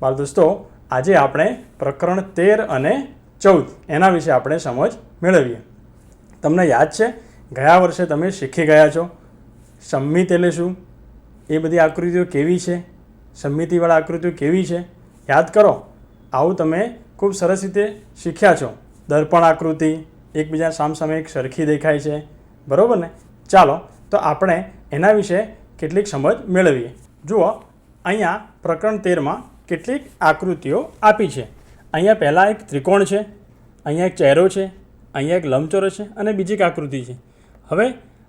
बाल दोस्तों आज આપણે પ્રકરણ 13 અને 14 એના વિશે આપણે સમજ મેળવીએ। તમને યાદ છે ગયા વર્ષે તમે શીખી ગયા છો સમમિત એટલે શું, એ બધી આકૃતિઓ કેવી છે, સમમિતિવાળા આકૃતિઓ કેવી છે યાદ કરો। આવું તમે ખૂબ સરસ રીતે શીખ્યા છો। દર્પણ આકૃતિ એકબીજા સામસામે એક સરખી દેખાય છે, બરાબર ને। ચાલો તો આપણે એના વિશે કેટલીક સમજ મેળવીએ। જુઓ અહીંયા પ્રકરણ 13માં કેટલીક આકૃતિઓ આપી છે। અહીંયા પહેલાં એક ત્રિકોણ છે, અહીંયા એક ચહેરો છે, અહીંયા એક લંબચોરસ છે અને બીજી એક આકૃતિ છે। હવે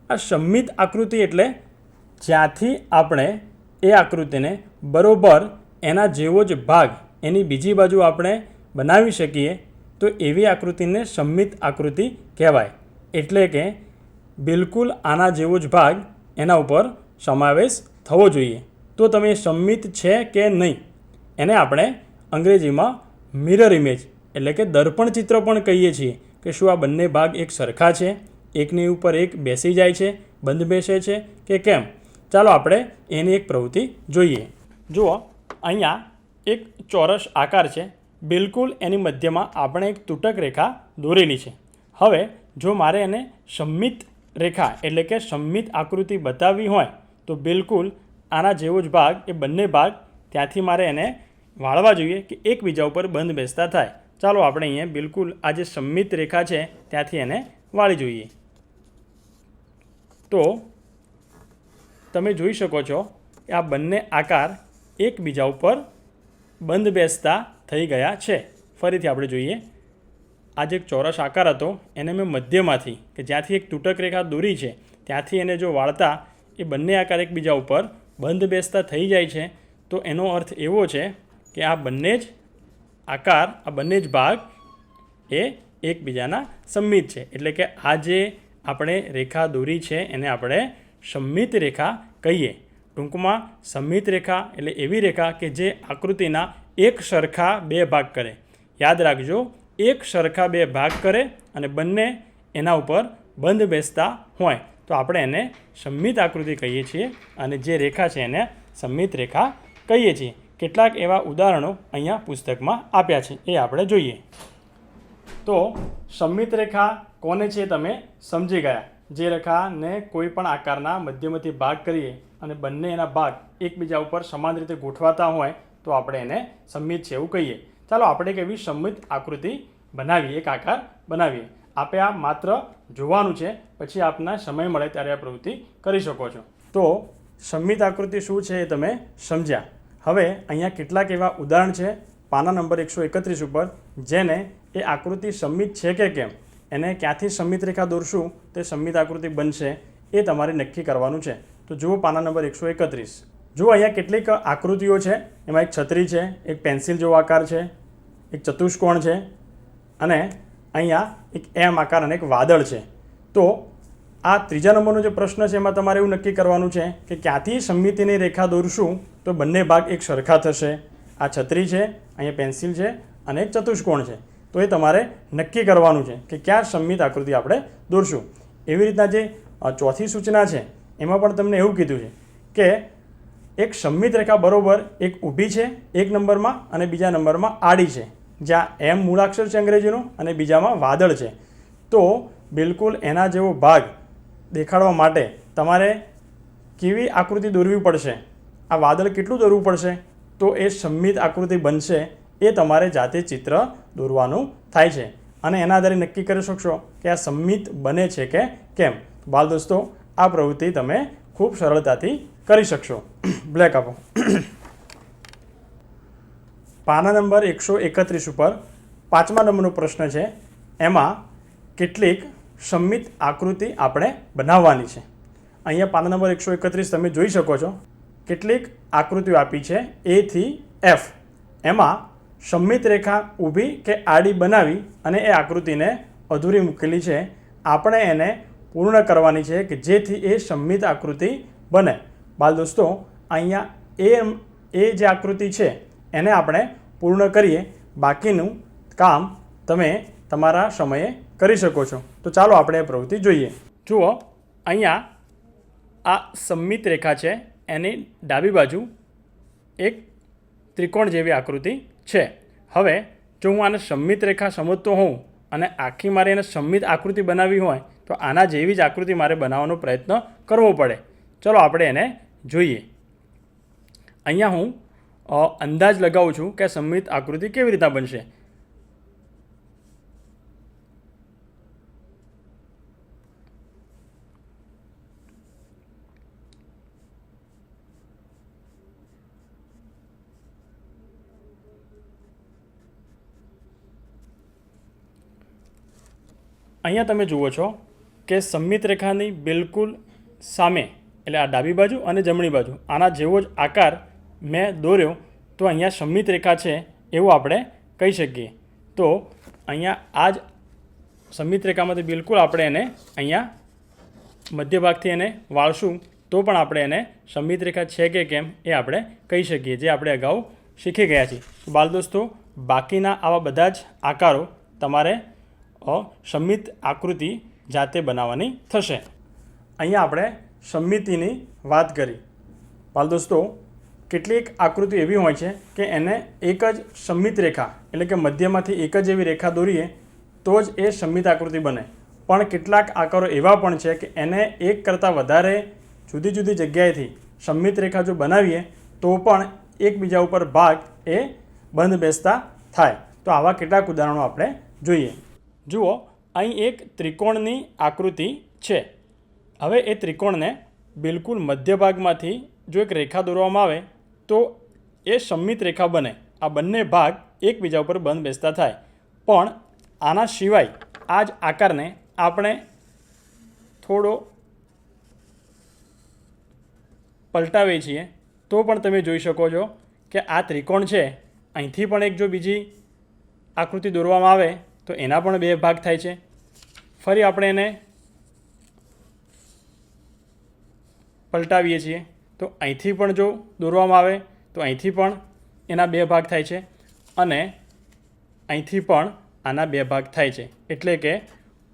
આ સમમિત આકૃતિ એટલે જ્યાંથી આપણે એ આકૃતિને બરોબર એના જેવો જ ભાગ એની બીજી બાજુ આપણે બનાવી શકીએ તો એવી આકૃતિને સમમિત આકૃતિ કહેવાય। એટલે કે બિલકુલ આના જેવો જ ભાગ એના ઉપર સમાવેશ થવો જોઈએ તો તમે સમમિત છે કે નહીં એને આપણે અંગ્રેજીમાં મિરર ઇમેજ એટલે કે દર્પણ ચિત્ર પણ કહીએ છીએ કે શું આ બંને ભાગ એક સરખા છે, એકની ઉપર એક બેસી જાય છે, બંધ બેસે છે કે કેમ। ચાલો આપણે એની એક પ્રવૃત્તિ જોઈએ। જુઓ અહીંયા એક ચોરસ આકાર છે, બિલકુલ એની મધ્યમાં આપણે એક તૂટક રેખા દોરેલી છે। હવે જો મારે એને સમમિત રેખા એટલે કે સમમિત આકૃતિ બતાવવી હોય તો બિલકુલ આના જેવો જ ભાગ એ બંને ભાગ ત્યાંથી મારે એને વાળવા જોઈએ કે એકબીજા ઉપર બંધ બેસતા થાય। ચાલો આપણે અહીંયા બિલકુલ આ જે સમમિત રેખા છે ત્યાંથી એને વાળી જોઈએ। તો તમે જોઈ શકો છો કે આ બંને આકાર એકબીજા ઉપર બંધ બેસતા થઈ ગયા છે। ફરીથી આપણે જોઈએ, આ જે એક ચોરસ આકાર હતો એને મેં મધ્યમાંથી કે જ્યાંથી એક તૂટક રેખા દોરી છે ત્યાંથી એને જો વાળતા એ બંને આકાર એકબીજા ઉપર બંધ બેસતા થઈ જાય છે તો એનો અર્થ એવો છે કે આ બંને જ આકાર, આ બંને જ ભાગ એ એકબીજાના સમમિત છે। એટલે કે આ જે આપણે રેખા દોરી છે એને આપણે સમમિત રેખા કહીએ। ટૂંકમાં સમમિત રેખા એટલે એવી રેખા કે જે આકૃતિના એક સરખા બે ભાગ કરે। યાદ રાખજો, એક સરખા બે ભાગ કરે અને બંને એના ઉપર બંધ બેસતા હોય તો આપણે એને સમમિત આકૃતિ કહીએ છીએ અને જે રેખા છે એને સમમિત રેખા કહીએ છીએ। કેટલાક એવા ઉદાહરણો અહીંયા પુસ્તકમાં આપ્યા છે, એ આપણે જોઈએ। તો સમમિત રેખા કોને છે તમે સમજી ગયા। જે રેખાને કોઈ પણ આકારના મધ્યમાંથી ભાગ કરીએ અને બંને એના ભાગ એકબીજા ઉપર સમાન રીતે ગોઠવાતા હોય તો આપણે એને સમમિત છે એવું કહીએ। ચાલો આપણે એક એવી સમમિત આકૃતિ બનાવીએ, એક આકાર બનાવીએ। આપે આ માત્ર જોવાનું છે, પછી આપના સમય મળે ત્યારે આ પ્રવૃત્તિ કરી શકો છો। તો સમમિત આકૃતિ શું છે એ તમે સમજ્યા। હવે અહીંયા કેટલાક એવા ઉદાહરણ છે પાના નંબર 131 ઉપર જેને એ આકૃતિ સમમિત છે કે કેમ, એને ક્યાંથી સમમિત રેખા દોરશું તે સમમિત આકૃતિ બનશે એ તમારે નક્કી કરવાનું છે। તો જુઓ પાના નંબર 131। જુઓ અહીંયા કેટલીક આકૃતિઓ છે, એમાં એક છત્રી છે, એક પેન્સિલ જેવો આકાર છે, એક ચતુષ્કોણ છે અને અહીંયા એક એમ આકાર અને એક વાદળ છે। તો આ ત્રીજા નંબરનો જે પ્રશ્ન છે એમાં તમારે એવું નક્કી કરવાનું છે કે ક્યાંથી સમમિતિની રેખા દોરશું તો બંને ભાગ એક સરખા થશે। આ છત્રી છે, અહીંયા પેન્સિલ છે અને એક ચતુષ્કોણ છે, તો એ તમારે નક્કી કરવાનું છે કે ક્યાં સમમિત આકૃતિ આપણે દોરશું। એવી રીતના જે ચોથી સૂચના છે એમાં પણ તમને એવું કીધું છે કે એક સમમિત રેખા બરોબર એક ઊભી છે એક નંબરમાં અને બીજા નંબરમાં આડી છે, જ્યાં એમ મૂળાક્ષર છે અંગ્રેજીનો અને બીજામાં વાદળ છે। તો બિલકુલ એના જેવો ભાગ દેખાડવા માટે તમારે કેવી આકૃતિ દોરવી પડશે, આ વાદળ કેટલું દોરવું પડશે તો એ સમમિત આકૃતિ બનશે એ તમારે જાતે ચિત્ર દોરવાનું થાય છે અને એના આધારે નક્કી કરી શકશો કે આ સમમિત બને છે કે કેમ। બાળ દોસ્તો આ પ્રવૃત્તિ તમે ખૂબ સરળતાથી કરી શકશો। બ્લેક આપો। પાના નંબર 131 ઉપર 5મા નંબરનો પ્રશ્ન છે, એમાં કેટલીક સમમિત આકૃતિ આપણે બનાવવાની છે। અહીંયા પાના નંબર 131 તમે જોઈ શકો છો કેટલીક આકૃતિઓ આપી છે A થી F। એમાં સમમિત રેખા ઊભી કે આડી બનાવી અને એ આકૃતિને અધૂરી મૂકેલી છે। આપણે એને પૂર્ણ કરવાની છે કે જેથી એ સમમિત આકૃતિ બને। બાળ દોસ્તો અહીંયા એ જે આકૃતિ છે એને આપણે પૂર્ણ કરીએ, બાકીનું કામ તમે તમારા સમયે કરી શકો છો। તો ચાલો આપણે એ પ્રવૃત્તિ જોઈએ। જુઓ અહીંયા આ સમમિત રેખા છે, એની ડાબી બાજુ એક ત્રિકોણ જેવી આકૃતિ છે. હવે જો હું આને સમમિત રેખા સમજતો હોઉં અને આખી મારે એને સમમિત આકૃતિ બનાવવી હોય તો આના જેવી જ આકૃતિ મારે બનાવવાનો પ્રયત્ન કરવો પડે. ચલો આપણે એને જોઈએ. અહીંયા હું અંદાજ લગાવું છું કે સમમિત આકૃતિ કેવી રીતના બનશે. અહીંયા તમે જુઓ છો કે સમમિત રેખાની બિલકુલ સામે એટલે આ ડાબી બાજુ અને જમણી બાજુ આના જેવો જ આકાર મેં દોર્યો તો અહીંયા સમમિત રેખા છે એવું આપણે કહી શકીએ. તો અહીંયા આ જ સમમિત રેખામાંથી બિલકુલ આપણે એને અહીંયા મધ્ય ભાગથી એને વાળશું તો પણ આપણે એને સમમિત રેખા છે કે કેમ એ આપણે કહી શકીએ, જે આપણે અગાઉ શીખી ગયા છીએ. બાળ દોસ્તો, બાકીના આવા બધા જ આકારો તમારે સમમિત આકૃતિ જાતે બનાવવાની થશે. અહીંયા આપણે સમમિતિની વાત કરી. બાળ દોસ્તો, કેટલીક આકૃતિ એવી હોય છે કે એને એક જ સમમિત રેખા એટલે કે મધ્યમાંથી એક જ એવી રેખા દોરીએ તો જ એ સમમિત આકૃતિ બને. પણ કેટલાક આકારો એવા પણ છે કે એને એક કરતાં વધારે જુદી જુદી જગ્યાએથી સમમિત રેખા જો બનાવીએ તો પણ એકબીજા ઉપર ભાગ એ બંધ બેસતા થાય. તો આવા કેટલાક ઉદાહરણો આપણે જોઈએ. જુઓ, અહીં એક ત્રિકોણની આકૃતિ છે. હવે એ ત્રિકોણને બિલકુલ મધ્ય ભાગમાંથી જો એક રેખા દોરવામાં આવે તો એ સમમિત રેખા બને. આ બંને ભાગ એકબીજા ઉપર બંધ બેસતા થાય. પણ આના સિવાય આ જ આકારને આપણે થોડો પલટાવીએ છીએ તો પણ તમે જોઈ શકો છો કે આ ત્રિકોણ છે, અહીંથી પણ એક જો બીજી આકૃતિ દોરવામાં આવે તો એના પણ બે ભાગ થાય છે. ફરી આપણે એને પલટાવીએ છીએ તો અહીંથી પણ જો દોરવામાં આવે તો અહીંથી પણ એના બે ભાગ થાય છે અને અહીંથી પણ આના બે ભાગ થાય છે. એટલે કે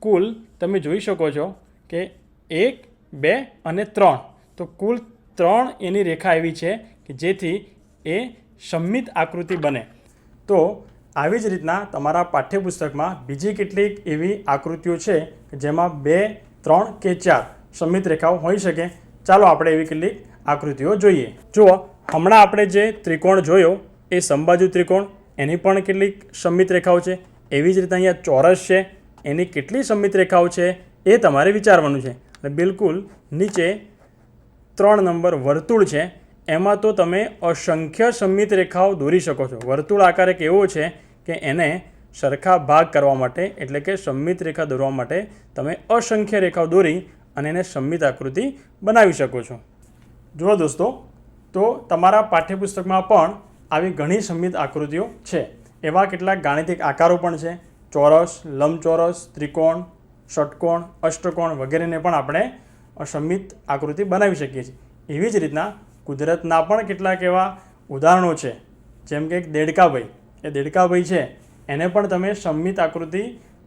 કુલ તમે જોઈ શકો છો કે 1, 2 અને 3, તો કુલ 3 એની રેખા એવી છે કે જેથી એ સમમિત આકૃતિ બને. તો આવી જ રીતના તમારા પાઠ્યપુસ્તકમાં બીજી કેટલીક એવી આકૃતિઓ છે કે જેમાં 2, 3 કે 4 સમમિત રેખાઓ હોઈ શકે. ચાલો આપણે એવી કેટલીક આકૃતિઓ જોઈએ. જુઓ, હમણાં આપણે જે ત્રિકોણ જોયો એ સમબાજુ ત્રિકોણ, એની પણ કેટલીક સમમિત રેખાઓ છે. એવી જ રીતે અહીંયા ચોરસ છે, એની કેટલી સમમિત રેખાઓ છે એ તમારે વિચારવાનું છે. અને બિલકુલ નીચે 3 નંબર વર્તુળ છે, એમાં તો તમે અસંખ્ય સમમિત રેખાઓ દોરી શકો છો. વર્તુળ આકાર એક એવો છે કે એને સરખા ભાગ કરવા માટે એટલે કે સમમિત રેખા દોરવા માટે તમે અસંખ્ય રેખાઓ દોરી અને એને સમમિત આકૃતિ બનાવી શકો છો. જુઓ દોસ્તો, તો તમારા પાઠ્યપુસ્તકમાં પણ આવી ઘણી સમમિત આકૃતિઓ છે. એવા કેટલાક ગાણિતિક આકારો પણ છે. ચોરસ, લંબચોરસ, ત્રિકોણ, ષટકોણ, અષ્ટકોણ વગેરેને પણ આપણે સમમિત આકૃતિ બનાવી શકીએ છીએ. એવી જ રીતના કુદરતના પણ કેટલાક એવા ઉદાહરણો છે. જેમ કે એક દેડકાભાઈ, એ દેડકાભાઈ છે એને પણ તમે સમમિત આકૃતિ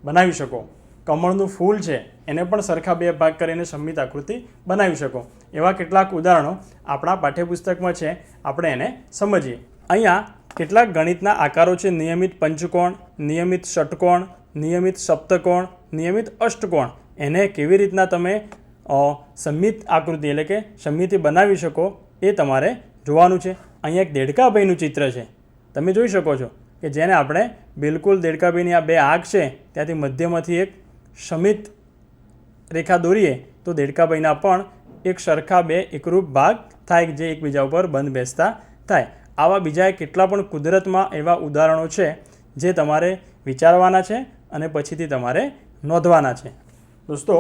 બનાવી શકો. કમળનું ફૂલ છે એને પણ સરખા બે ભાગ કરીને સમમિત આકૃતિ બનાવી શકો. એવા કેટલાક ઉદાહરણો આપણા પાઠ્યપુસ્તકમાં છે, આપણે એને સમજીએ. અહીંયા કેટલાક ગણિતના આકારો છે. નિયમિત પંચકોણ, નિયમિત ષટકોણ, નિયમિત સપ્તકોણ, નિયમિત અષ્ટકોણ. એને કેવી રીતના તમે સમમિત આકૃતિ એટલે કે સમમિતિ બનાવી શકો એ તમારે જોવાનું છે. અહીંયા એક દેડકાભાઈનું ચિત્ર છે, તમે જોઈ શકો છો કે જેને આપણે બિલકુલ દેડકાભાઈની આ બે આંખ છે ત્યાંથી મધ્યમાંથી એક સમમિત રેખા દોરીએ તો દેડકાભાઈના પણ એક સરખા બે એકરૂપ ભાગ થાય જે એકબીજા ઉપર બંધ બેસતા થાય. આવા બીજા કેટલા પણ કુદરતમાં એવા ઉદાહરણો છે જે તમારે વિચારવાના છે અને પછીથી તમારે નોંધવાના છે. દોસ્તો,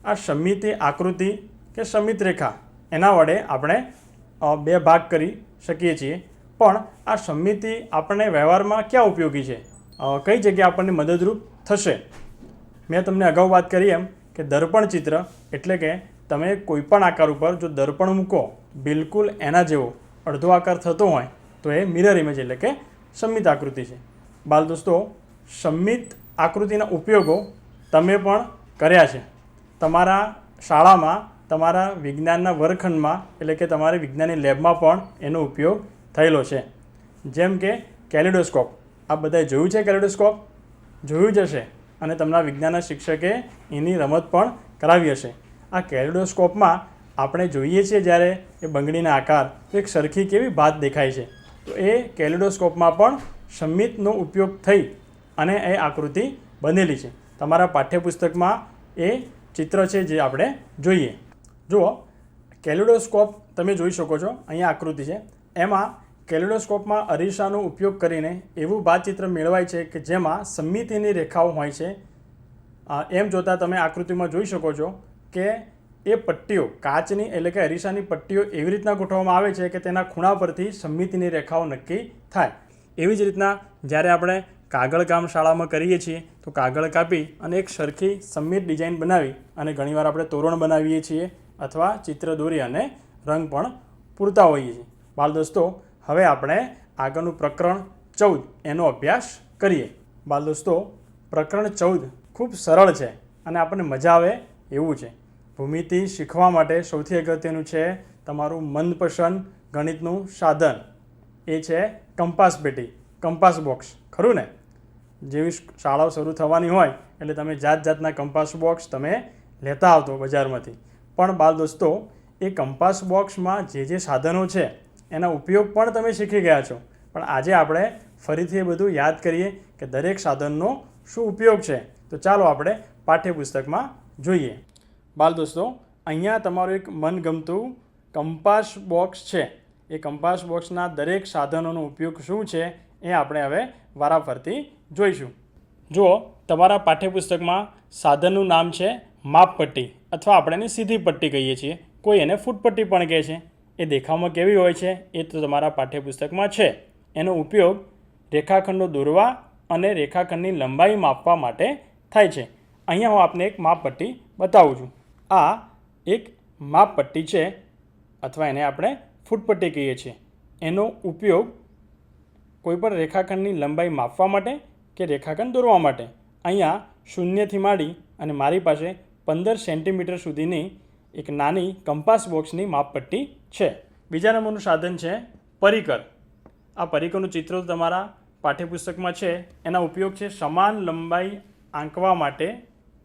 આ સમમિતિ આકૃતિ કે સમમિત રેખા એના વડે આપણે બે ભાગ કરી શકીએ છીએ. પણ આ સમમિતિ આપણને વ્યવહારમાં ક્યાં ઉપયોગી છે, કઈ જગ્યાએ આપણને મદદરૂપ થશે? મેં તમને અગાઉ વાત કરી એમ કે દર્પણ ચિત્ર એટલે કે તમે કોઈપણ આકાર ઉપર જો દર્પણ મૂકો બિલકુલ એના જેવો અડધો આકાર થતો હોય તો એ મિરર ઇમેજ એટલે કે સમમિત આકૃતિ છે. બાળ દોસ્તો, સમમિત આકૃતિના ઉપયોગો તમે પણ કર્યા છે. તમારા શાળામાં તમારા વિજ્ઞાનના વર્ગખંડમાં એટલે કે તમારી વિજ્ઞાનની લેબમાં પણ એનો ઉપયોગ થયેલો છે. જેમ કે કેલિડોસ્કોપ. આ બધાએ જોયું છે કેલિડોસ્કોપ? જોયું જ હશે અને તમારા વિજ્ઞાનના શિક્ષકે એની રમત પણ કરાવી હશે. આ કેલિડોસ્કોપમાં આપણે જોઈએ છીએ જ્યારે એ બંગડીના આકાર તો એક સરખી કેવી ભાત દેખાય છે. તો એ કેલિડોસ્કોપમાં પણ સંમિતનો ઉપયોગ થઈ અને એ આકૃતિ બનેલી છે. તમારા પાઠ્યપુસ્તકમાં એ ચિત્ર છે જે આપણે જોઈએ. જુઓ, કેલિડોસ્કોપ તમે જોઈ શકો છો, અહીંયા આકૃતિ છે. એમાં કેલિડોસ્કોપમાં અરીસાનો ઉપયોગ કરીને એવું બાતચિત્ર મેળવાય છે કે જેમાં સમમિતિની રેખાઓ હોય છે. એમ જોતાં તમે આકૃતિમાં જોઈ શકો છો કે એ પટ્ટીઓ કાચની એટલે કે અરીસાની પટ્ટીઓ એવી રીતના ગોઠવવામાં આવે છે કે તેના ખૂણા પરથી સમમિતિની રેખાઓ નક્કી થાય. એવી જ રીતના જ્યારે આપણે કાગળ કામ શાળામાં કરીએ છીએ તો કાગળ કાપી અને એક સરખી સમમિત ડિઝાઇન બનાવી અને ઘણીવાર આપણે તોરણ બનાવીએ છીએ અથવા ચિત્ર દોરી અને રંગ પણ પૂરતા હોઈએ છીએ. બાળ દોસ્તો, હવે આપણે આગળનું પ્રકરણ 14 એનો અભ્યાસ કરીએ. બાળ દોસ્તો, પ્રકરણ 14 ખૂબ સરળ છે અને આપણને મજા આવે એવું છે. ભૂમિતિ શીખવા માટે સૌથી અગત્યનું છે તમારું મનપસંદ ગણિતનું સાધન. એ છે કંપાસ પેટી, કંપાસ બોક્સ. ખરું ને? જેવી શાળાઓ શરૂ થવાની હોય એટલે તમે જાત જાતના કંપાસ બોક્સ તમે લેતા આવતો બજારમાંથી. પણ બાળ દોસ્તો, એ કંપાસ બોક્સમાં જે સાધનો છે એના ઉપયોગ પણ તમે શીખી ગયા છો. પણ આજે આપણે ફરીથી એ બધું યાદ કરીએ કે દરેક સાધનનો શું ઉપયોગ છે. તો ચાલો આપણે પાઠ્યપુસ્તકમાં જોઈએ. બાળ દોસ્તો, અહીંયા તમારું એક મનગમતું કંપાસ બોક્સ છે. એ કંપાસ બોક્સના દરેક સાધનોનો ઉપયોગ શું છે એ આપણે હવે વારાફરતી જોઈશું. જુઓ, તમારા પાઠ્યપુસ્તકમાં સાધનનું નામ છે માપપટ્ટી અથવા આપણે એને સીધી પટ્ટી કહીએ છીએ. કોઈ એને ફૂટપટ્ટી પણ કહે છે. એ દેખાવમાં કેવી હોય છે એ તો તમારા પાઠ્યપુસ્તકમાં છે. એનો ઉપયોગ રેખાખંડો દોરવા અને રેખાખંડની લંબાઈ માપવા માટે થાય છે. અહીંયા હું આપને એક માપપટ્ટી બતાવું છું. આ એક માપપટ્ટી છે અથવા એને આપણે ફૂટપટ્ટી કહીએ છીએ. એનો ઉપયોગ કોઈપણ રેખાખંડની લંબાઈ માપવા માટે કે રેખાખંડ દોરવા માટે. અહીંયા શૂન્યથી માંડી અને મારી પાસે 15 સેન્ટીમીટર સુધીની એક નાની કંપાસ બોક્સની માપપટ્ટી છે. બીજા નંબરનું સાધન છે પરિકર. આ પરિકરનું ચિત્ર તમારા પાઠ્યપુસ્તકમાં છે. એના ઉપયોગ છે સમાન લંબાઈ આંકવા માટે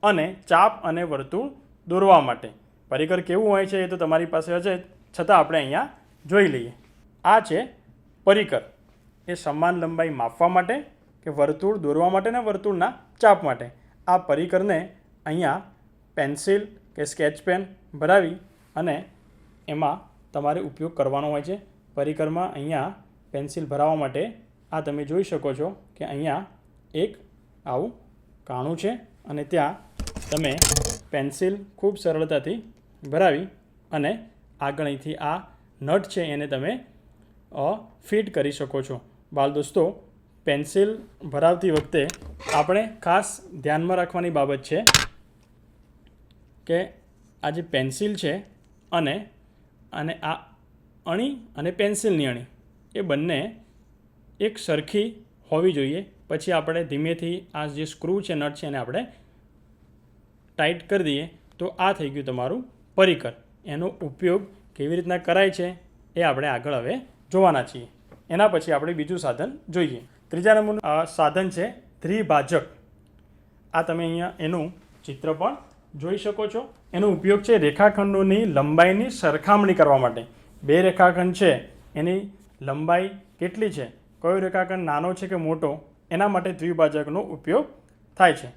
અને ચાપ અને વર્તુળ દોરવા માટે. પરિકર કેવું હોય છે એ તો તમારી પાસે હશે, છતાં આપણે અહીંયા જોઈ લઈએ. આ છે પરિકર. એ સમાન લંબાઈ માપવા માટે કે વર્તુળ દોરવા માટે ને વર્તુળના ચાપ માટે. આ પરિકરને અહીંયા પેન્સિલ કે સ્કેચ પેન ભરાવી અને એમાં તમારે ઉપયોગ કરવાનો હોય છે. પરિકરમાં અહીંયા પેન્સિલ ભરાવવા માટે આ તમે જોઈ શકો છો કે અહીંયા એક આવું કાણું છે અને ત્યાં તમે પેન્સિલ ખૂબ સરળતાથી ભરાવી અને આગળ અહીંથી આ નટ છે એને તમે ફિટ કરી શકો છો. બાળ દોસ્તો, પેન્સિલ ભરાવતી વખતે આપણે ખાસ ધ્યાનમાં રાખવાની બાબત છે કે આ જે પેન્સિલ છે અને આ અણી અને પેન્સિલની અણી એ બંને એક સરખી હોવી જોઈએ. પછી આપણે ધીમેથી આ જે સ્ક્રૂ છે, નટ છે, એને આપણે ટાઈટ કરી દઈએ તો આ થઈ ગયું તમારું પરિકર. એનો ઉપયોગ કેવી રીતના કરાય છે એ આપણે આગળ હવે જોવાના છીએ. એના પછી આપણે બીજું સાધન જોઈએ. ત્રીજા નંબરનું સાધન છે દ્વિભાજક. આ તમે અહીંયા એનું ચિત્ર પણ જોઈ શકો છો. એનો ઉપયોગ છે રેખાખંડોની લંબાઈની સરખામણી કરવા માટે. બે રેખાખંડ છે એની લંબાઈ કેટલી છે, કયો રેખાખંડ નાનો છે કે મોટો, એના માટે દ્વિભાજકનો ઉપયોગ થાય છે.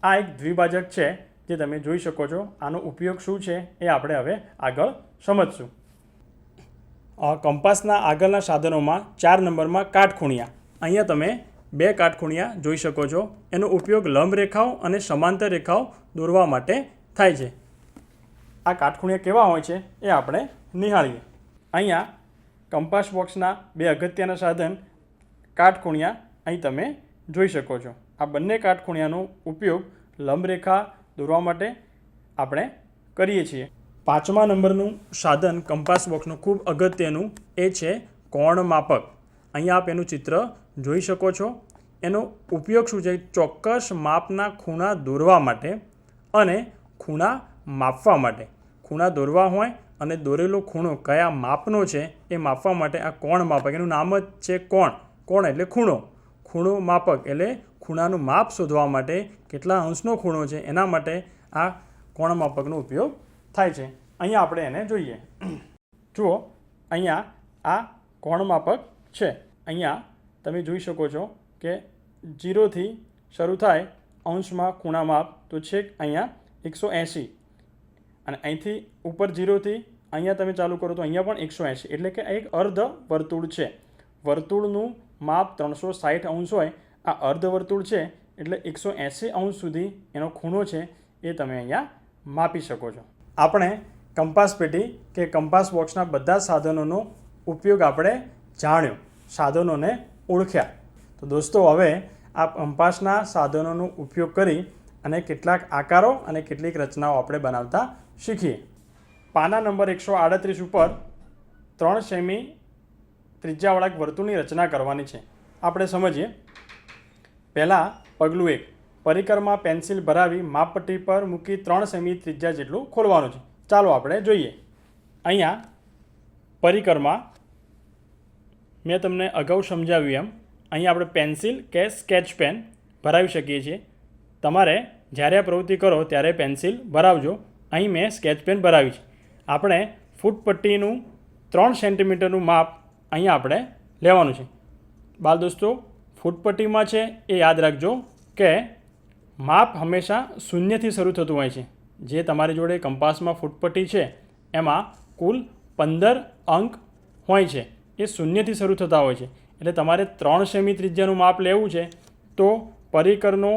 આ એક દ્વિભાજક છે જે તમે જોઈ શકો છો. આનો ઉપયોગ શું છે એ આપણે હવે આગળ સમજશું. કંપાસના આગળના સાધનોમાં 4 નંબરમાં કાટખૂણિયા. અહીંયા તમે 2 કાટખૂણિયા જોઈ શકો છો. એનો ઉપયોગ લંબ રેખાઓ અને સમાંતર રેખાઓ દોરવા માટે થાય છે. આ કાટખૂણિયા કેવા હોય છે એ આપણે નિહાળીએ. અહીંયા કંપાસ બોક્સના 2 અગત્યના સાધન કાટખૂણિયા અહીં તમે જોઈ શકો છો. આ બંને કાટખૂણિયાનો ઉપયોગ લંબ રેખા દોરવા માટે આપણે કરીએ છીએ. 5મા નંબરનું સાધન કંપાસ બોક્સનું ખૂબ અગત્યનું એ છે કોણ માપક. અહીંયા આપ એનું ચિત્ર જોઈ શકો છો. એનો ઉપયોગ શું છે? ચોક્કસ માપના ખૂણા દોરવા માટે અને ખૂણા માપવા માટે. ખૂણા દોરવા હોય અને દોરેલો ખૂણો કયા માપનો છે એ માપવા માટે આ કોણ માપક, એનું નામ જ છે કોણ. કોણ એટલે ખૂણો, ખૂણો માપક એટલે ખૂણાનું માપ શોધવા માટે કેટલા અંશનો ખૂણો છે એના માટે આ કોણ માપકનો ઉપયોગ થાય છે. અહીંયા આપણે એને જોઈએ. જુઓ, અહીંયા આ કોણ માપક છે. અહીંયા તમે જોઈ શકો છો કે 0થી શરૂ થાય અંશમાં ખૂણા માપ તો છેક અહીંયા 180 અને અહીંથી ઉપર 0થી અહીંયા તમે ચાલુ કરો તો અહીંયા પણ 180 એટલે કે એક અર્ધ વર્તુળ છે. વર્તુળનું માપ 360 અંશ હોય, આ અર્ધ વર્તુળ છે એટલે 180 અંશ સુધી એનો ખૂણો છે એ તમે અહીંયા માપી શકો છો. આપણે કંપાસ પેટી કે કંપાસ બોક્સના બધા સાધનોનો ઉપયોગ આપણે જાણ્યો, સાધનોને ઓળખ્યા. તો દોસ્તો, હવે આ કંપાસના સાધનોનો ઉપયોગ કરી અને કેટલાક આકારો અને કેટલીક રચનાઓ આપણે બનાવતા શીખીએ. પાના નંબર 138 ઉપર 3 સેમી ત્રિજ્યાવાળા એક વર્તુળની રચના કરવાની છે. આપણે સમજીએ. પહેલાં પગલું 1, પરિકરમાં પેન્સિલ ભરાવી માપપટ્ટી પર મૂકી 3 સેમી ત્રિજ્યા જેટલું ખોલવાનું છે. ચાલો આપણે જોઈએ. અહીંયા પરિકરમાં મેં તમને અગાઉ સમજાવ્યું એમ અહીંયા આપણે પેન્સિલ કે સ્કેચ પેન ભરાવી શકીએ છીએ. તમારે જ્યારે આ પ્રવૃત્તિ કરો ત્યારે પેન્સિલ ભરાવજો. અહીં મેં સ્કેચ પેન ભરાવી છે. આપણે ફૂટપટ્ટીનું 3 સેન્ટીમીટરનું માપ અહીંયા આપણે લેવાનું છે. બાળ દોસ્તો, ફૂટપટ્ટીમાં છે એ યાદ રાખજો કે માપ હંમેશા શૂન્યથી શરૂ થતું હોય છે. જે તમારી જોડે કંપાસમાં ફૂટપટ્ટી છે એમાં કુલ 15 અંક હોય છે, એ શૂન્યથી શરૂ થતા હોય છે. એટલે તમારે 3 સેમી ત્રિજ્યાનું માપ લેવું છે તો પરિકરનો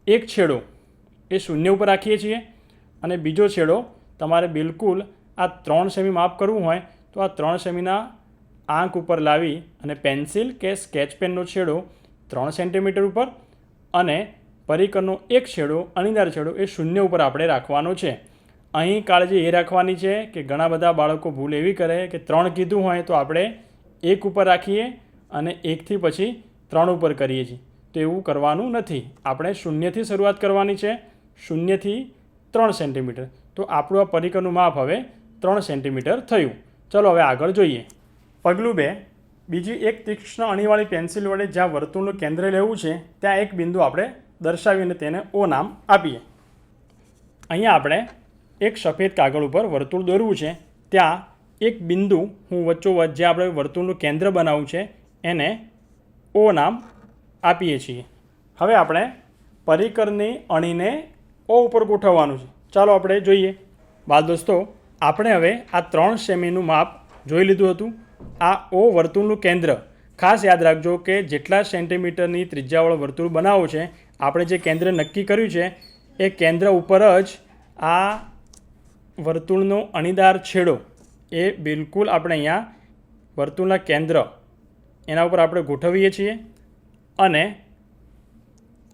એક છેડો એ શૂન્ય ઉપર રાખીએ છીએ અને બીજો છેડો તમારે બિલકુલ આ 3 સેમી માપ કરવું હોય તો આ 3 સેમીના આંક ઉપર લાવી અને પેન્સિલ કે સ્કેચ પેનનો છેડો 3 સેન્ટીમીટર ઉપર અને પરિકરનો એક છેડો અણીદાર છેડો એ શૂન્ય ઉપર આપણે રાખવાનો છે. અહીં કાળજી એ રાખવાની છે કે ઘણા બધા બાળકો ભૂલ એવી કરે કે 3 કીધું હોય તો આપણે 1 ઉપર રાખીએ અને 1થી પછી 3 ઉપર કરીએ છીએ. તો એવું કરવાનું નથી. આપણે શૂન્યથી શરૂઆત કરવાની છે, શૂન્યથી 3 સેન્ટીમીટર. તો આપણું આ પરિકરનું માપ હવે 3 સેન્ટીમીટર થયું. ચલો હવે આગળ જોઈએ. પગલું 2, બીજી એક તીક્ષ્ણ અણીવાળી પેન્સિલ વડે જ્યાં વર્તુળનું કેન્દ્ર લેવું છે ત્યાં એક બિંદુ આપણે દર્શાવીને તેને O નામ આપીએ. અહીંયા આપણે એક સફેદ કાગળ ઉપર વર્તુળ દોરવું છે. ત્યાં એક બિંદુ હું વચ્ચોવચ્ચ જે આપણે વર્તુળનું કેન્દ્ર બનાવવું છે એને O નામ આપીએ છીએ. હવે આપણે પરિકરની અણીને O ઉપર ગોઠવવાનું છે. ચાલો આપણે જોઈએ. બાળ દોસ્તો, આપણે હવે આ 3 સેમીનું માપ જોઈ લીધું હતું. આ O વર્તુળનું કેન્દ્ર. ખાસ યાદ રાખજો કે જેટલા સેન્ટીમીટરની ત્રિજ્યાવાળું વર્તુળ બનાવો છે, આપણે જે કેન્દ્ર નક્કી કર્યું છે એ કેન્દ્ર ઉપર જ આ વર્તુળનો અણીદાર છેડો એ બિલકુલ આપણે અહીંયા વર્તુળના કેન્દ્ર એના ઉપર આપણે ગોઠવીએ છીએ અને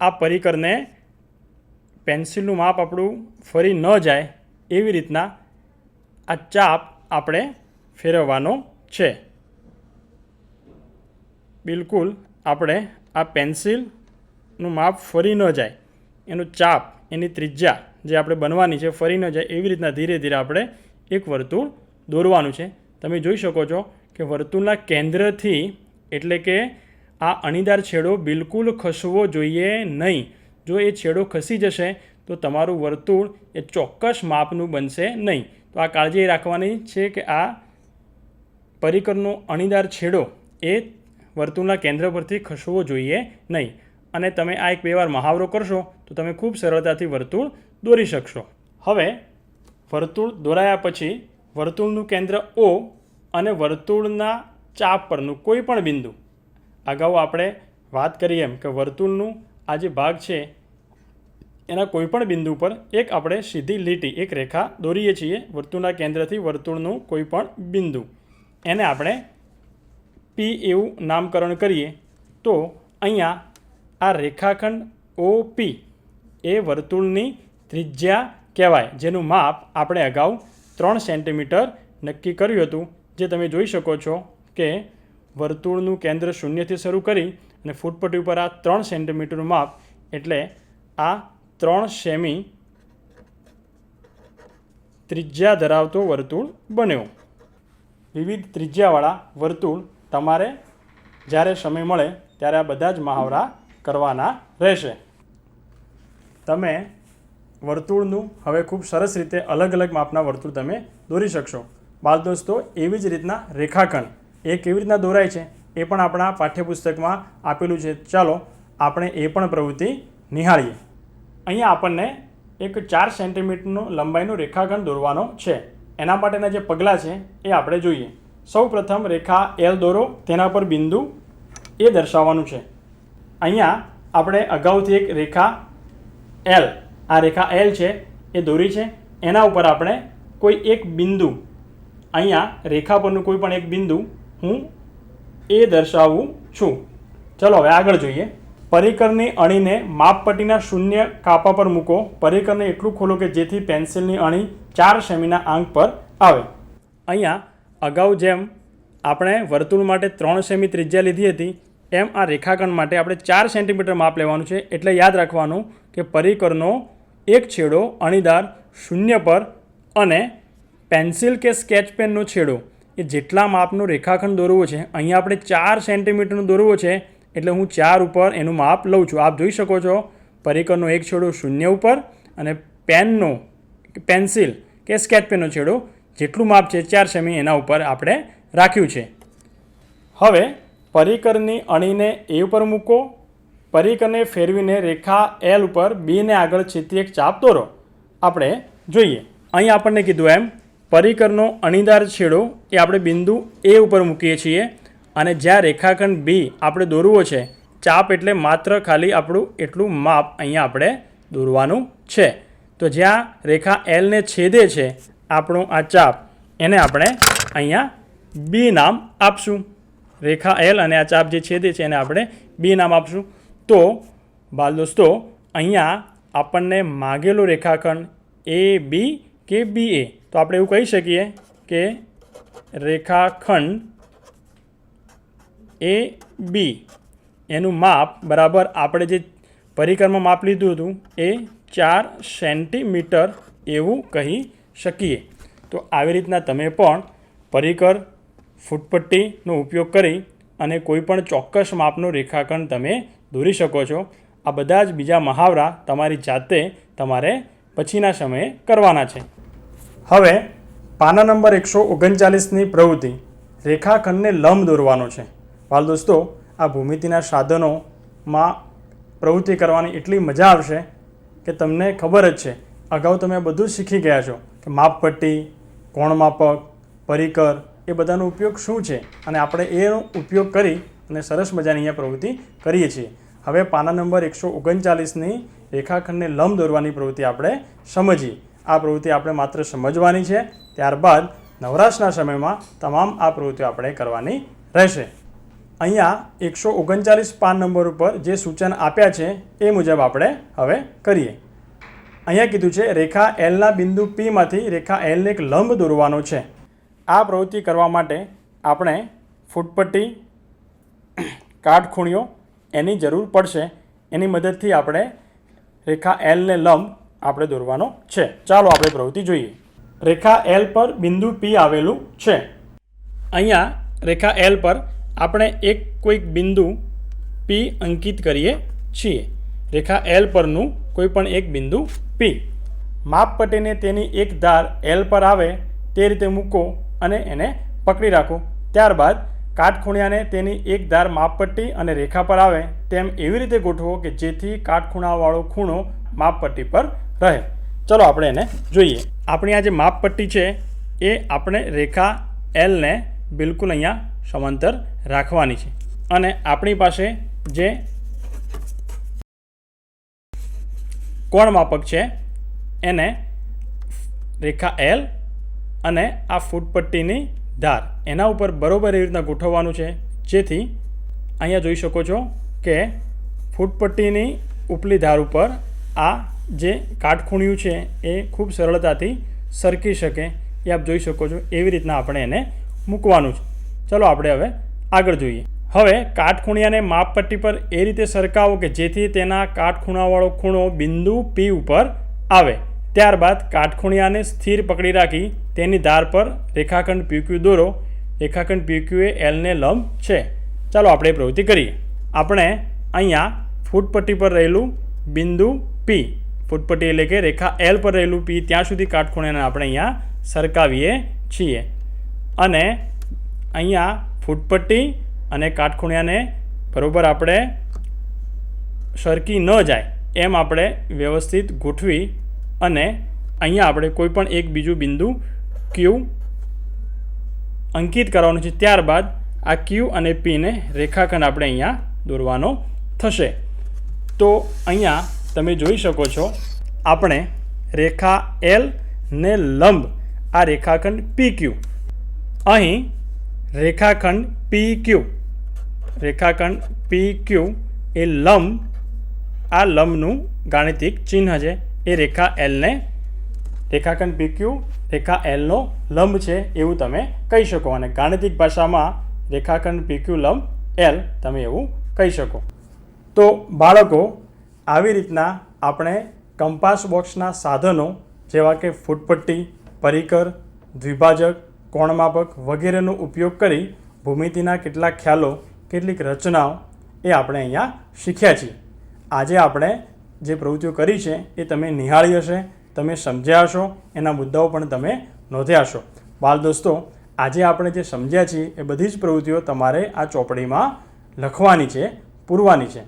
આ પરિકરને પેન્સિલનું માપ આપણું ફરી ન જાય એવી રીતના આ ચાપ આપણે ફેરવવાનો છે. બિલકુલ આપણે આ પેન્સિલનું માપ ફરી ન જાય, એનું ચાપ, એની ત્રિજ્યા જે આપણે બનવાની છે ફરી ન જાય એવી રીતના ધીરે ધીરે આપણે એક વર્તુળ દોરવાનું છે. તમે જોઈ શકો છો કે વર્તુળના કેન્દ્રથી એટલે કે આ અણીદાર છેડો બિલકુલ ખસવો જોઈએ નહીં. જો એ છેડો ખસી જશે તો તમારું વર્તુળ એ ચોક્કસ માપનું બનશે નહીં. તો આ કાળજી રાખવાની છે કે આ પરિકરનો અણીદાર છેડો એ વર્તુળના કેન્દ્ર પરથી ખસવો જોઈએ નહીં. અને તમે આ 1-2 વાર મહાવરો કરશો તો તમે ખૂબ સરળતાથી વર્તુળ દોરી શકશો. હવે વર્તુળ દોરાયા પછી વર્તુળનું કેન્દ્ર O અને વર્તુળના ચાપ પરનું કોઈ પણ બિંદુ, અગાઉ આપણે વાત કરી એમ કે વર્તુળનું આ જે ભાગ છે એના કોઈ પણ બિંદુ પર એક આપણે સીધી લીટી, એક રેખા દોરીએ છીએ. વર્તુળના કેન્દ્રથી વર્તુળનું કોઈ પણ બિંદુ એને આપણે P એવું નામકરણ કરીએ. તો અહીંયા આ રેખાખંડ OP એ વર્તુળની ત્રિજ્યા કહેવાય, જેનું માપ આપણે અગાઉ 3 સેન્ટીમીટર નક્કી કર્યું હતું. જે તમે જોઈ શકો છો કે વર્તુળનું કેન્દ્ર શૂન્યથી શરૂ કરી અને ફૂટપટ્ટી ઉપર આ 3 સેન્ટીમીટરનું માપ એટલે આ 3 સેમી ત્રિજ્યા ધરાવતો વર્તુળ બન્યો. વિવિધ ત્રિજ્યાવાળા વર્તુળ તમારે જ્યારે સમય મળે ત્યારે આ બધા જ મહાવરા કરવાના રહેશે. તમે વર્તુળનું હવે ખૂબ સરસ રીતે અલગ અલગ માપના વર્તુળ તમે દોરી શકશો. બાળ દોસ્તો, એવી જ રીતના રેખાખંડ એ કેવી રીતના દોરાય છે એ પણ આપણા પાઠ્યપુસ્તકમાં આપેલું છે. ચાલો આપણે એ પણ પ્રવૃત્તિ નિહાળીએ. અહીંયા આપણને એક 4 સેન્ટીમીટરનો લંબાઈનો રેખાખંડ દોરવાનો છે. એના માટેના જે પગલાં છે એ આપણે જોઈએ. સૌ પ્રથમ રેખા એલ દોરો, તેના પર બિંદુ એ દર્શાવવાનું છે. અહીંયા આપણે અગાઉથી એક રેખા એલ, આ રેખા એલ છે એ દોરી છે. એના ઉપર આપણે કોઈ એક બિંદુ, અહીંયા રેખા પરનું કોઈ પણ એક બિંદુ હું એ દર્શાવું છું. ચલો હવે આગળ જોઈએ. પરિકરની અણીને માપપટ્ટીના શૂન્ય કાપા પર મૂકો. પરિકરને એટલું ખોલો કે જેથી પેન્સિલની અણી 4 સેમીના આંક પર આવે. અહીંયા અગાઉ જેમ આપણે વર્તુળ માટે 3 સેમી ત્રિજ્યા લીધી હતી, એમ આ રેખાખંડ માટે આપણે 4 સેન્ટીમીટર માપ લેવાનું છે. એટલે યાદ રાખવાનું કે પરિકરનો એક છેડો અણીદાર શૂન્ય પર અને પેન્સિલ કે સ્કેચ પેનનો છેડો એ જેટલા માપનો રેખાખંડ દોરવો છે, અહીંયા આપણે 4 સેન્ટીમીટરનું દોરવો છે એટલે હું 4 ઉપર એનું માપ લઉં છું. આપ જોઈ શકો છો પરિકરનો એક છેડો શૂન્ય ઉપર અને પેન્સિલ કે સ્કેચ પેનનો છેડો જેટલું માપ છે 4 સેમી એના ઉપર આપણે રાખ્યું છે. હવે પરિકરની અણીને એ ઉપર મૂકો. પરિકરને ફેરવીને રેખા એલ ઉપર બીને આગળ છેદતી એક ચાપ દોરો. આપણે જોઈએ. અહીં આપણને કીધું એમ પરિકરનો અણીદાર છેડો એ આપણે બિંદુ એ ઉપર મૂકીએ છીએ અને જ્યાં રેખાખંડ બી આપણે દોરવો છે, ચાપ એટલે માત્ર ખાલી આપણું એટલું માપ અહીંયા આપણે દોરવાનું છે. તો જ્યાં રેખા એલને છેદે છે આપણું આ ચાપ, એને આપણે અહીંયા બી નામ આપશું. રેખા એલ અને આ ચાપ જે છેદે છે એને આપણે બી નામ આપશું. તો બાળ દોસ્તો, અહીંયા આપણને માગેલો રેખાખંડ એ બી કે બી એ, તો આપણે એવું કહી શકીએ કે રેખાખંડ એ બી એનું માપ બરાબર આપણે જે પરિકરમાં માપ લીધું હતું એ 4 સેન્ટીમીટર એવું કહી શકીએ. તો આવી રીતના તમે પણ પરિકર, ફૂટપટ્ટીનો ઉપયોગ કરી અને કોઈ પણ ચોક્કસ માપનો રેખાખંડ તમે દોરી શકો છો. આ બધા જ બીજા મહાવરા તમારી જાતે તમારે પછીના સમયે કરવાના છે. હવે પાના નંબર 139ની પ્રવૃત્તિ, રેખાખંડને લંબ દોરવાનો છે. બાળ દોસ્તો, આ ભૂમિતિના સાધનોમાં પ્રવૃત્તિ કરવાની એટલી મજા આવશે કે તમને ખબર જ છે, અગાઉ તમે બધું શીખી ગયા છો કે માપપટ્ટી, કોણ માપક, પરિકર એ બધાનો ઉપયોગ શું છે અને આપણે એનો ઉપયોગ કરી અને સરસ મજાની અહીંયા પ્રવૃત્તિ કરીએ છીએ. હવે પાના નંબર 139ની રેખાખંડને લંબ દોરવાની પ્રવૃત્તિ આપણે સમજીએ. આ પ્રવૃત્તિ આપણે માત્ર સમજવાની છે, ત્યારબાદ નવરાશના સમયમાં તમામ આ પ્રવૃત્તિઓ આપણે કરવાની રહેશે. અહીંયા 139 પાન નંબર ઉપર જે સૂચન આપ્યા છે એ મુજબ આપણે હવે કરીએ. અહીંયા કીધું છે રેખા એલના બિંદુ પીમાંથી રેખા એલને એક લંબ દોરવાનો છે. આ પ્રવૃત્તિ કરવા માટે આપણે ફૂટપટ્ટી, કાટખૂણિયો એની જરૂર પડશે. એની મદદથી આપણે રેખા એલને લંબ આપણે દોરવાનો છે. ચાલો આપણે પ્રવૃત્તિ જોઈએ. રેખા એલ પર બિંદુ પી આવેલું છે. અહીંયા રેખા એલ પર આપણે કોઈક બિંદુ પી અંકિત કરીએ છીએ. રેખા એલ પરનું કોઈ પણ એક બિંદુ પી. માપપટ્ટીને તેની એક ધાર એલ પર આવે તે રીતે મૂકો અને એને પકડી રાખો. ત્યારબાદ કાટખૂણિયાને તેની એક ધાર માપપટ્ટી અને રેખા પર આવે તેમ એવી રીતે ગોઠવો કે જેથી કાટખૂણાવાળો ખૂણો માપપટ્ટી પર રહે. ચલો આપણે એને જોઈએ. આપણી આ જે માપપટ્ટી છે એ આપણે રેખા એલને બિલકુલ અહીંયા સમાંતર રાખવાની છે અને આપણી પાસે જે કોણ માપક છે એને રેખા એલ અને આ ફૂટપટ્ટીની ધાર એના ઉપર બરોબર એવી રીતના ગોઠવવાનું છે, જેથી અહીંયા જોઈ શકો છો કે ફૂટપટ્ટીની ઉપલી ધાર ઉપર આ જે કાટખૂણિયું છે એ ખૂબ સરળતાથી સરકી શકે એ આપ જોઈ શકો છો. એવી રીતના આપણે એને મૂકવાનું છે. ચલો આપણે હવે આગળ જોઈએ. હવે કાટખૂણિયાને માપપટ્ટી પર એ રીતે સરકાવો કે જેથી તેના કાટખૂણાવાળો ખૂણો બિંદુ પી ઉપર આવે. ત્યારબાદ કાટખૂણિયાને સ્થિર પકડી રાખી તેની ધાર પર રેખાખંડ PQ દોરો. રેખાખંડ PQ એ એલને લંબ છે. ચાલો આપણે એ પ્રવૃત્તિ કરીએ. આપણે અહીંયા ફૂટપટ્ટી પર રહેલું બિંદુ P, ફૂટપટ્ટી એટલે કે રેખા L પર રહેલું P, ત્યાં સુધી કાટખૂણાને આપણે અહીંયા સરકાવીએ છીએ. અને અહીંયા ફૂટપટ્ટી અને કાટખૂણાને બરાબર આપણે સરકી ન જાય એમ આપણે વ્યવસ્થિત ગોઠવી અને અહીંયા આપણે કોઈ પણ એક બીજું બિંદુ Q અંકિત કરવાનું છે. ત્યારબાદ આ Q અને Pને રેખાખંડ આપણે અહીંયા દોરવાનો થશે. તો અહીંયા તમે જોઈ શકો છો, આપણે રેખા L ને લંબ આ રેખાખંડ PQ, અહીં રેખાખંડ PQ એ લંબ, આ લંબનું ગાણિતિક ચિહ્ન છે. એ રેખા Lને, રેખાખંડ PQ રેખા Lનો લંબ છે એવું તમે કહી શકો. અને ગાણિતિક ભાષામાં રેખાખંડ PQ લંબ L તમે એવું કહી શકો. તો બાળકો, આવી રીતના આપણે કંપાસ બોક્સના સાધનો જેવા કે ફૂટપટ્ટી, પરિકર, દ્વિભાજક, કોણમાપક વગેરેનો ઉપયોગ કરી ભૂમિતિના કેટલાક ખ્યાલો, કેટલીક રચનાઓ એ આપણે અહીંયા શીખ્યા છીએ. આજે આપણે જે પ્રવૃત્તિઓ કરી છે એ તમે નિહાળી હશે, તમે સમજ્યા હશો, એના મુદ્દાઓ પણ તમે નોંધ્યા હશો. બાળ દોસ્તો, આજે આપણે જે સમજ્યા છીએ એ બધી જ પ્રવૃત્તિઓ તમારે આ ચોપડીમાં લખવાની છે, પૂરવાની છે.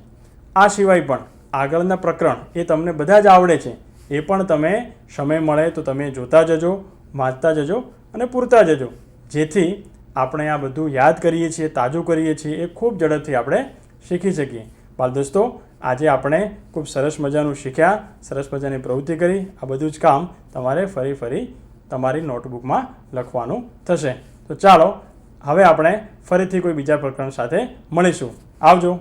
આ સિવાય પણ આગળના પ્રકરણ એ તમને બધા જ આવડે છે, એ પણ તમે સમય મળે તો તમે જોતા જજો, વાંચતા જજો અને પૂરતા જજો, જેથી આપણે આ બધું યાદ કરીએ છીએ, તાજું કરીએ છીએ, એ ખૂબ ઝડપથી આપણે શીખી શકીએ. બાળ દોસ્તો, આજે આપણે ખૂબ સરસ મજાનું શીખ્યા, સરસ મજાની પ્રવૃત્તિ કરી. આ બધું જ કામ તમારે ફરી તમારી નોટબુકમાં લખવાનું થશે. તો ચાલો, હવે આપણે ફરીથી કોઈ બીજા પ્રકરણ સાથે મળીશું. આવજો.